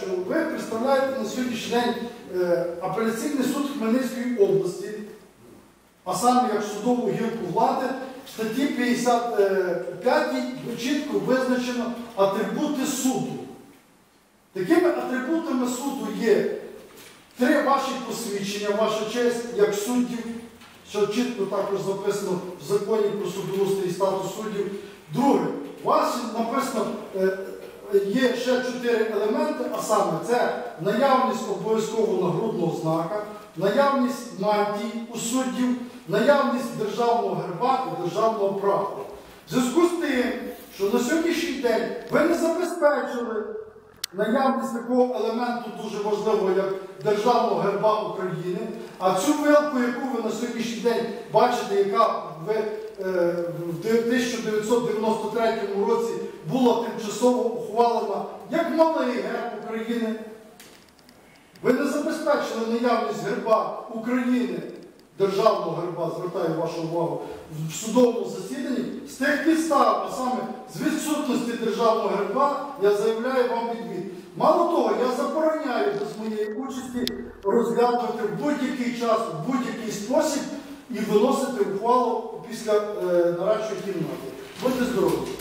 Що ви представляєте на сьогоднішній день апеляційний суд Хмельницької області, а саме як судову гілку влади, в статті 55 чітко визначено атрибути суду. Такими атрибутами суду є 3 ваші посвідчення, ваша честь, як суддів, що чітко також записано в законі про судоустрій і статус суддів. Друге, у вас написано, є ще 4 елементи, а саме це наявність обов'язкового нагрудного знака, наявність мантій у суддів, наявність державного герба і державного прапора. В зв'язку з тим, що на сьогоднішній день ви не забезпечили наявність такого елементу дуже важливого, як державного герба України, а цю вилку, яку ви на сьогоднішній день бачите, яка в 1993 році була тимчасово ухвалена як малий герб України, ви не забезпечили наявність герба України, державного герба, звертаю вашу увагу, в судовому засіданні, з тих підстав, а саме з відсутності державного герба, я заявляю вам відвід. Мало того, я забороняю без моєї участі розглядувати в будь-який час, в будь-який спосіб і виносити ухвалу після нарадчої кімнати. Будьте здорові!